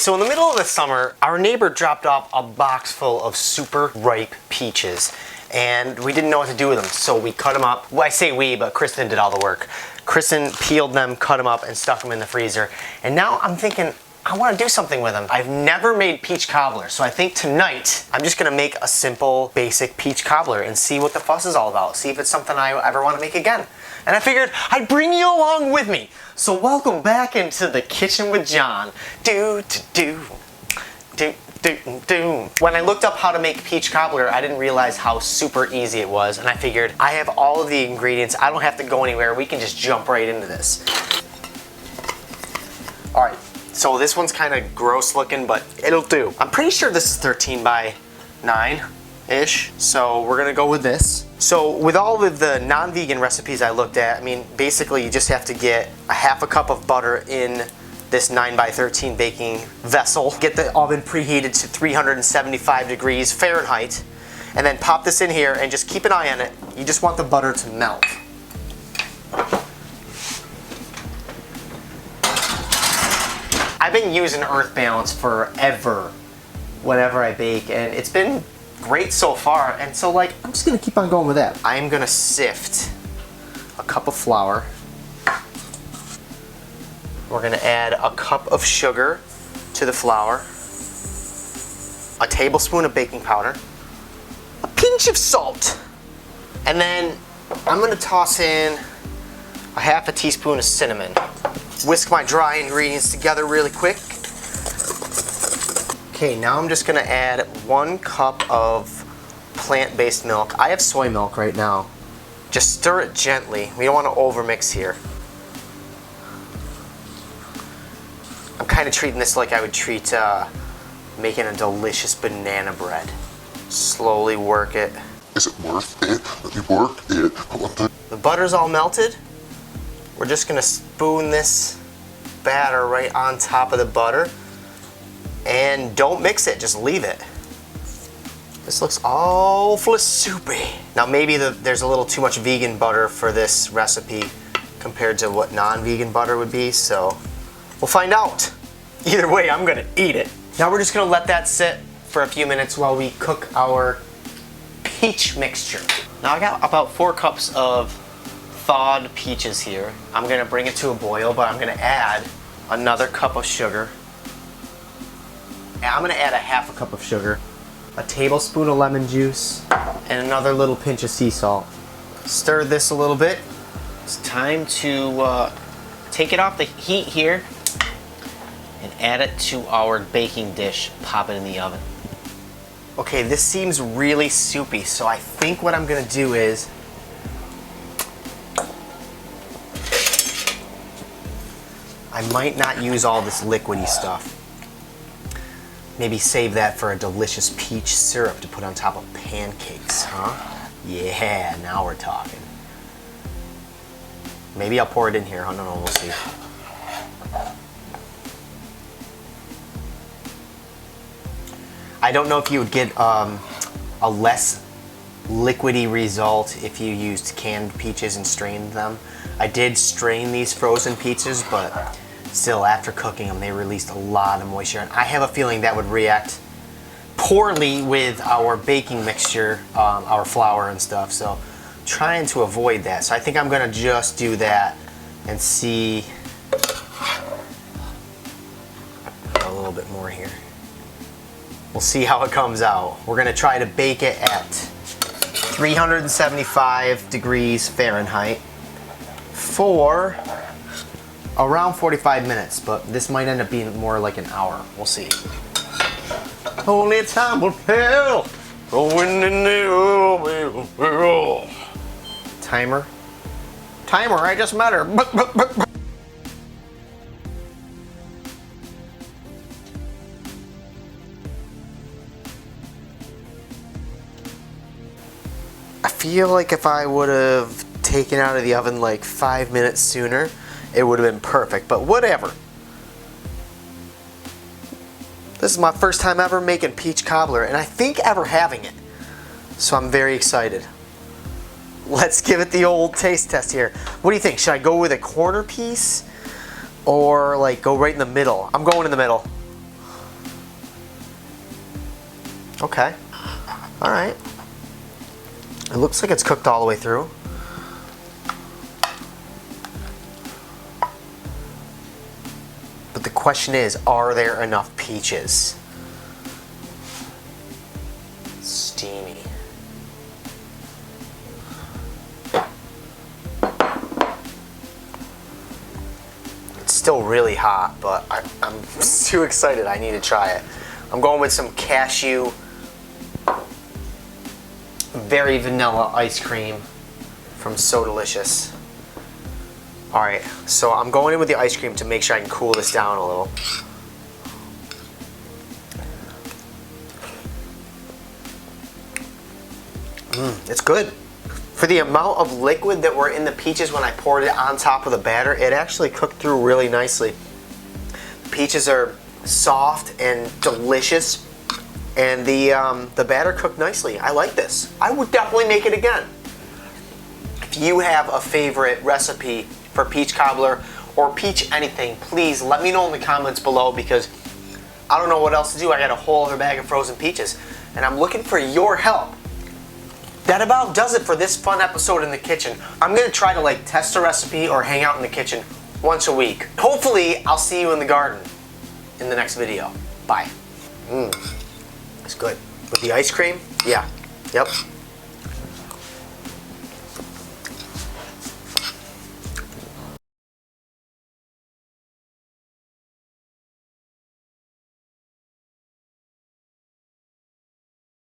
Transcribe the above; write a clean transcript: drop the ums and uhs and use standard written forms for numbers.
So in the middle of the summer, our neighbor dropped off a box full of super ripe peaches, and we didn't know what to do with them, so we cut them up. Well, I say we, but Kristen did all the work. Kristen peeled them, cut them up, and stuck them in the freezer. And now I'm thinking, I want to do something with them. I've never made peach cobbler, so I think tonight I'm just gonna make a simple, basic peach cobbler and see what the fuss is all about. See if it's something I ever want to make again. And I figured I'd bring you along with me. So welcome back into the kitchen with John. Do. When I looked up how to make peach cobbler, I didn't realize how super easy it was, and I figured I have all of the ingredients. I don't have to go anywhere. We can just jump right into this. All right. So this one's kind of gross looking, but it'll do. I'm pretty sure this is 13 by 9-ish, so we're gonna go with this. So with all of the non-vegan recipes I looked at, I mean, basically you just have to get a half a cup of butter in this 9 by 13 baking vessel. Get the oven preheated to 375 degrees Fahrenheit, and then pop this in here and just keep an eye on it. You just want the butter to melt. I've been using Earth Balance forever whenever I bake, and it's been great so far, and so like I'm just gonna keep on going with that. I'm gonna sift a cup of flour. We're gonna add a cup of sugar to the flour, a tablespoon of baking powder, a pinch of salt, and then I'm gonna toss in a half a teaspoon of cinnamon. Whisk my dry ingredients together really quick. Okay, now I'm just gonna add 1 cup of plant-based milk. I have soy milk right now. Just stir it gently. We don't want to overmix here. I'm kind of treating this like I would treat making a delicious banana bread. Slowly work it. Is it worth it? Let me work it. The butter's all melted. We're just gonna spoon this batter right on top of the butter. And don't mix it, just leave it. This looks awfully soupy. Now maybe there's a little too much vegan butter for this recipe compared to what non-vegan butter would be, so we'll find out. Either way, I'm gonna eat it. Now we're just gonna let that sit for a few minutes while we cook our peach mixture. Now I got about 4 cups of thawed peaches here. I'm gonna bring it to a boil, but I'm gonna add another cup of sugar. And I'm gonna add a half a cup of sugar, a tablespoon of lemon juice, and another little pinch of sea salt. Stir this a little bit. It's time to take it off the heat here and add it to our baking dish. Pop it in the oven. Okay, this seems really soupy, so I think what I'm gonna do is I might not use all this liquidy stuff. Maybe save that for a delicious peach syrup to put on top of pancakes, huh? Yeah, now we're talking. Maybe I'll pour it in here. I don't know, we'll see. I don't know if you would get a less liquidy result if you used canned peaches and strained them. I did strain these frozen peaches, but still, after cooking them, they released a lot of moisture, and I have a feeling that would react poorly with our baking mixture, our flour and stuff, so trying to avoid that. So I think I'm gonna just do that and see a little bit more here. We'll see how it comes out. We're gonna try to bake it at 375 degrees Fahrenheit for around 45 minutes, but this might end up being more like an hour. We'll see. Only time will tell. Timer. Timer, I just met her. I feel like if I would have taken it out of the oven like 5 minutes sooner, it would have been perfect, but whatever. This is my first time ever making peach cobbler, and I think ever having it. So I'm very excited. Let's give it the old taste test here. What do you think? Should I go with a corner piece or like go right in the middle? I'm going in the middle. Okay. All right. It looks like it's cooked all the way through. But the question is, are there enough peaches? Steamy. It's still really hot, but I'm too excited. I need to try it. I'm going with some cashew, very vanilla ice cream from So Delicious. All right, so I'm going in with the ice cream to make sure I can cool this down a little. It's good. For the amount of liquid that were in the peaches when I poured it on top of the batter, it actually cooked through really nicely. The peaches are soft and delicious, and the batter cooked nicely. I like this. I would definitely make it again. If you have a favorite recipe for peach cobbler or peach anything, please let me know in the comments below, because I don't know what else to do. I got a whole other bag of frozen peaches, and I'm looking for your help. That about does it for this fun episode in the kitchen. I'm gonna try to test a recipe or hang out in the kitchen once a week. Hopefully, I'll see you in the garden in the next video. Bye. It's good. With the ice cream? Yeah. Yep.